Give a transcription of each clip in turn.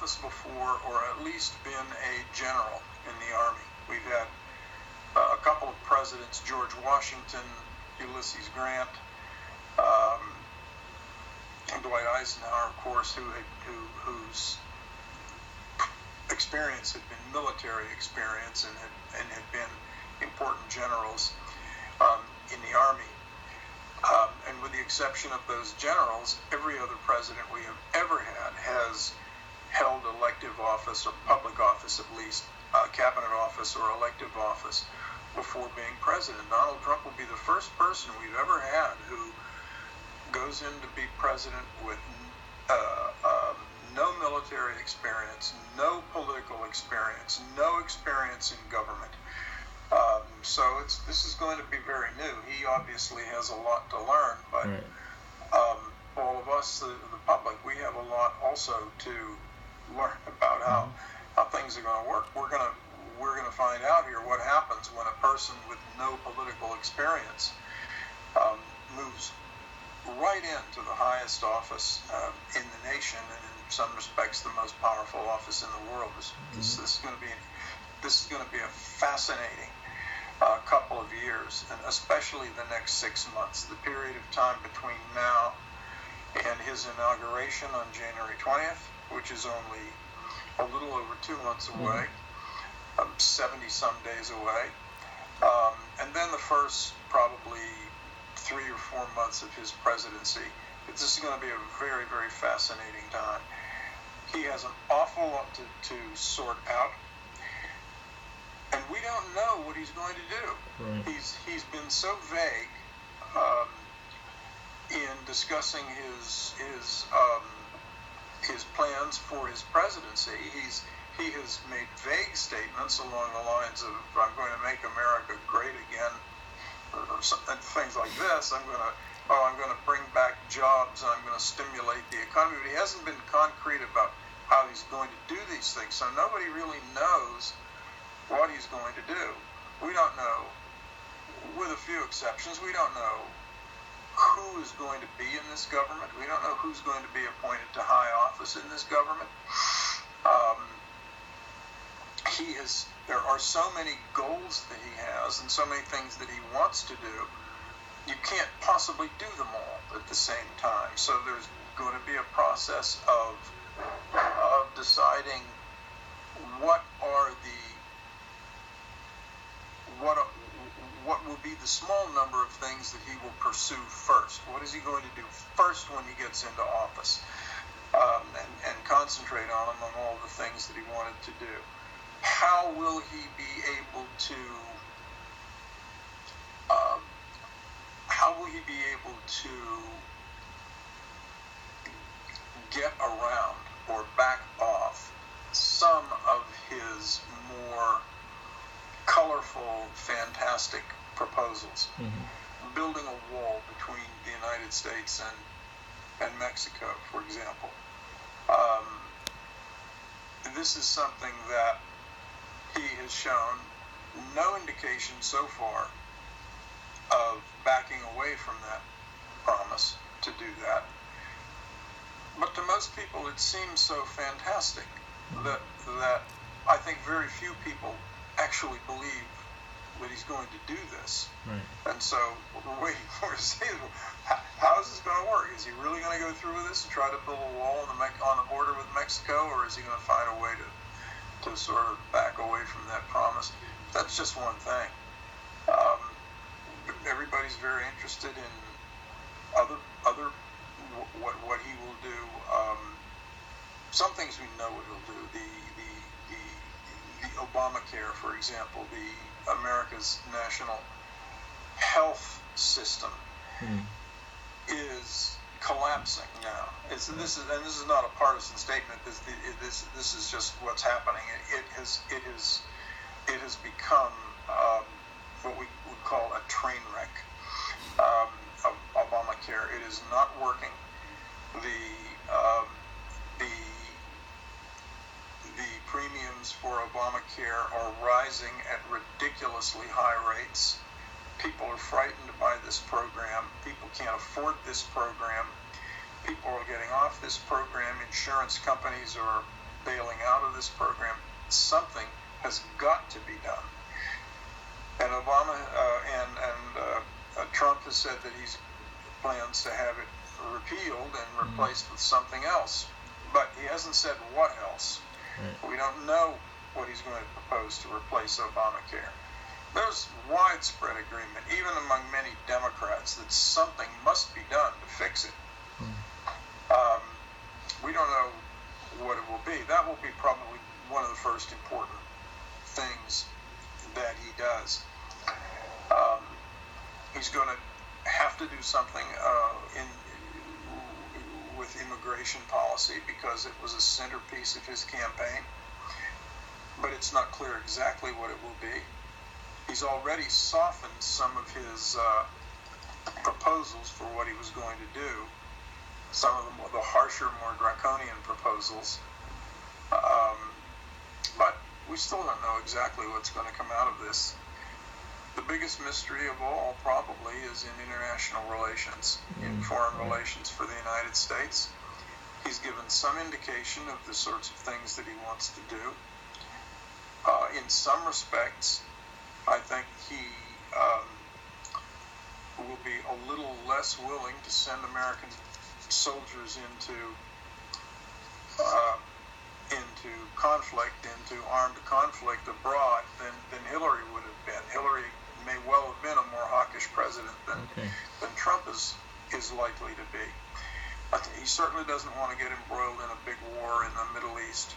office before or at least been a general in the Army. We've had a couple of presidents, George Washington, Ulysses Grant, and Dwight Eisenhower, of course, whose experience had been military experience and had been important generals in the Army. And with the exception of those generals, every other president we have ever had has held elective office, or public office at least, cabinet office or elective office, before being president. Donald Trump will be the first person we've ever had who goes in to be president with no military experience, no political experience, no experience in government. So this is going to be very new. He obviously has a lot to learn, but right. All of us, the public, we have a lot also to learn about how things are going to work. We're going to find out here what happens when a person with no political experience moves right into the highest office in the nation, and in some respects the most powerful office in the world. This is going to be a fascinating couple of years, and especially the next 6 months, the period of time between now and his inauguration on January 20th, which is only a little over 2 months away, 70-some days away, and then the first probably 3 or 4 months of his presidency. This is going to be a very, very fascinating time. He has an awful lot to sort out, and we don't know what he's going to do. Right. He's been so vague in discussing his plans for his presidency. He has made vague statements along the lines of, "I'm going to make America great again," or things like this. I'm going to bring back jobs, and I'm going to stimulate the economy. But he hasn't been concrete about how he's going to do these things. So nobody really knows what he's going to do. We don't know, with a few exceptions, we don't know who is going to be in this government. We don't know who's going to be appointed to high office in this government. There are so many goals that he has and so many things that he wants to do. You can't possibly do them all at the same time. So there's going to be a process of deciding what will be the small number of things that he will pursue first. What is he going to do first when he gets into office, and concentrate on among all the things that he wanted to do? How will he be able to get around or back off some of his more colorful, fantastic proposals? Building a wall between the United States and Mexico, for example. This is something that he has shown no indication so far of backing away from that promise to do that. But to most people, it seems so fantastic that I think very few people actually believe that he's going to do this. Right. And so we're waiting for to see, how is this going to work? Is he really going to go through with this and try to build a wall on the border with Mexico, or is he going to find a way to sort of back away from that promise? That's just one thing. Everybody's very interested in other what he will do. Some things we know what he'll do. The Obamacare, for example, the America's national health system is collapsing now. This is not a partisan statement. This is just what's happening. It has become what we would call a train wreck of Obamacare. It is not working. The premiums for Obamacare are rising at ridiculously high rates. People are frightened by this program. People can't afford this program. People are getting off this program. Insurance companies are bailing out of this program. Something has got to be done. And Obama Trump has said that he plans to have it repealed and replaced with something else. But he hasn't said what else. Right. We don't know what he's going to propose to replace Obamacare. There's widespread agreement, even among many Democrats, that something must be done to fix it. We don't know what it will be. That will be probably one of the first important things that he does. He's going to have to do something with immigration policy because it was a centerpiece of his campaign. But it's not clear exactly what it will be. He's already softened some of his proposals for what he was going to do. Some of the harsher, more draconian proposals. But we still don't know exactly what's going to come out of this. The biggest mystery of all probably is in international relations, in foreign relations for the United States. He's given some indication of the sorts of things that he wants to do. In some respects, I think he will be a little less willing to send American soldiers into armed conflict abroad than Hillary would have been. Hillary may well have been a more hawkish president than Trump is likely to be. He certainly doesn't want to get embroiled in a big war in the Middle East.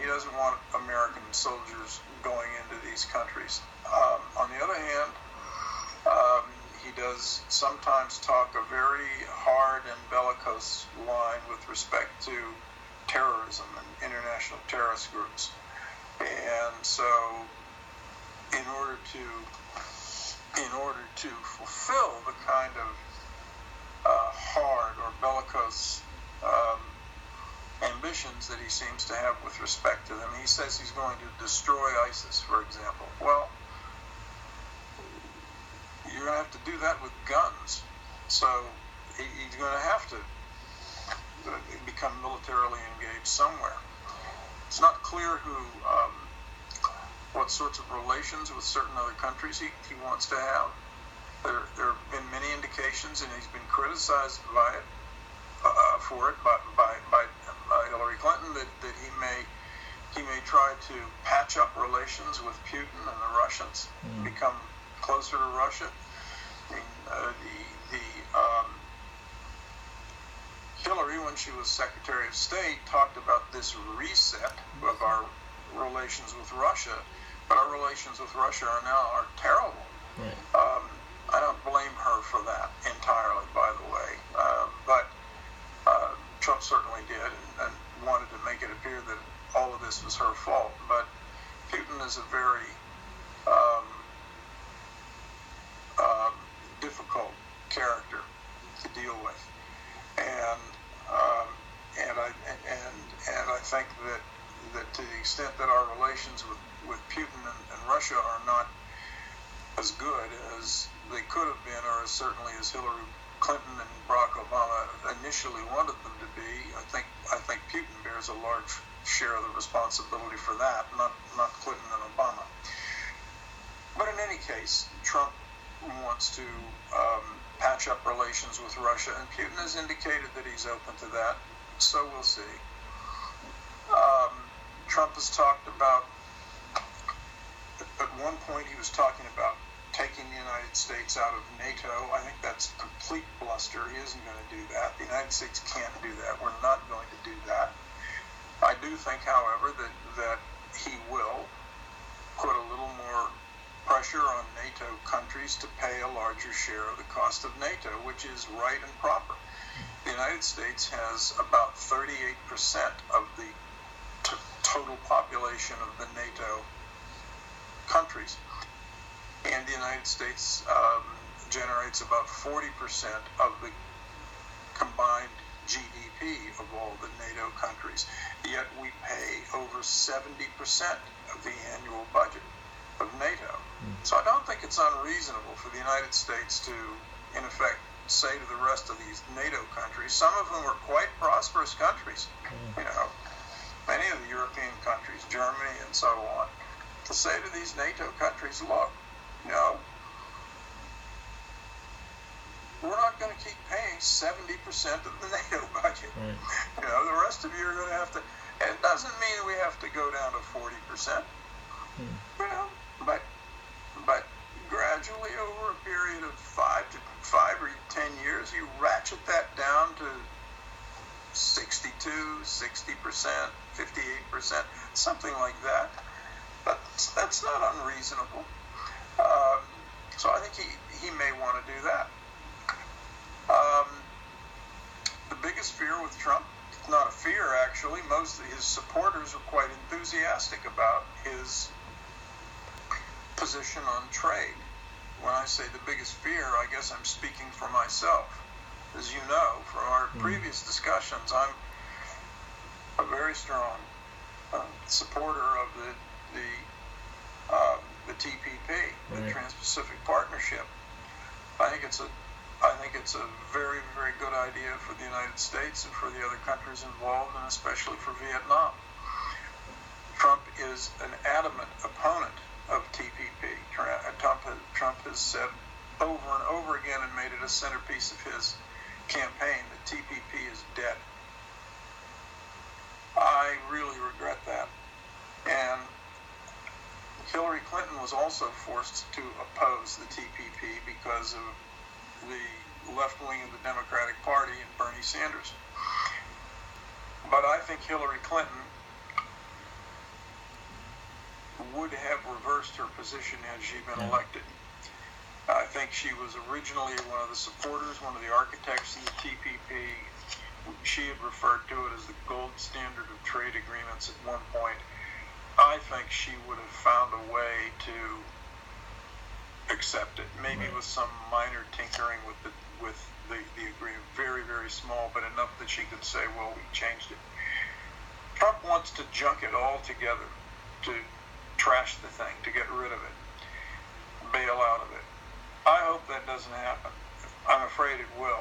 He doesn't want American soldiers going into these countries. On the other hand, he does sometimes talk a very hard and bellicose line with respect to terrorism and international terrorist groups. And so in order to fulfill the kind of hard or bellicose ambitions that he seems to have with respect to them, he says he's going to destroy ISIS, for example. Well, you're going to have to do that with guns. So he's going to have to become militarily engaged somewhere. It's not clear what sorts of relations with certain other countries he wants to have. There have been many indications, and he's been criticized by it, by Hillary Clinton, that he may try to patch up relations with Putin and the Russians, become closer to Russia. I mean, Hillary, when she was Secretary of State, talked about this reset of our relations with Russia, but our relations with Russia are terrible. Right. I don't blame her for that entirely, by the way, but Trump certainly did and wanted to make it appear that all of this was her fault. But Putin is a very difficult character to deal with, and I think that to the extent that our relations with Putin and Russia are not as good as they could have been, or as certainly as Hillary Clinton and Barack Obama initially wanted them to be, I think Putin bears a large share of the responsibility for that, not Clinton and Obama. But in any case, Trump wants to patch up relations with Russia, and Putin has indicated that he's open to that, so we'll see. Trump has talked about, at one point he was talking about taking the United States out of NATO. I think that's complete bluster. He isn't going to do that. The United States can't do that. We're not going to do that. I do think, however, that he will put a little more pressure on NATO countries to pay a larger share of the cost of NATO, which is right and proper. The United States has about 38% of the total population of the NATO countries. And the United States generates about 40% of the combined GDP of all the NATO countries. Yet we pay over 70% of the annual budget of NATO. So I don't think it's unreasonable for the United States to, in effect, say to the rest of these NATO countries, some of whom are quite prosperous countries, European countries, Germany and so on, to say to these NATO countries, look, we're not going to keep paying 70% of the NATO budget. Right. The rest of you are going to have to, and it doesn't mean we have to go down to 40%, but gradually over a period of 5 or 10 years, you ratchet that down to 62, 60%, 58%, something like that. That's not unreasonable. So I think he may want to do that. The biggest fear with Trump, not a fear actually, most of his supporters are quite enthusiastic about his position on trade. When I say the biggest fear, I guess I'm speaking for myself. As you know from our previous discussions, I'm a very strong supporter of the TPP, the Trans-Pacific Partnership. I think it's a very, very good idea for the United States and for the other countries involved, and especially for Vietnam. Trump is an adamant opponent of TPP. Trump has said over and over again and made it a centerpiece of his campaign that TPP is dead. I really regret that. And Hillary Clinton was also forced to oppose the TPP because of the left wing of the Democratic Party and Bernie Sanders. But I think Hillary Clinton would have reversed her position had she been elected. I think she was originally one of the supporters, one of the architects of the TPP. She had referred to it as the gold standard of trade agreements at one point. I think she would have found a way to accept it, maybe with some minor tinkering with the agreement, very, very small, but enough that she could say, well, we changed it. Trump wants to junk it all together, to trash the thing, to get rid of it, bail out of it. I hope that doesn't happen. I'm afraid it will.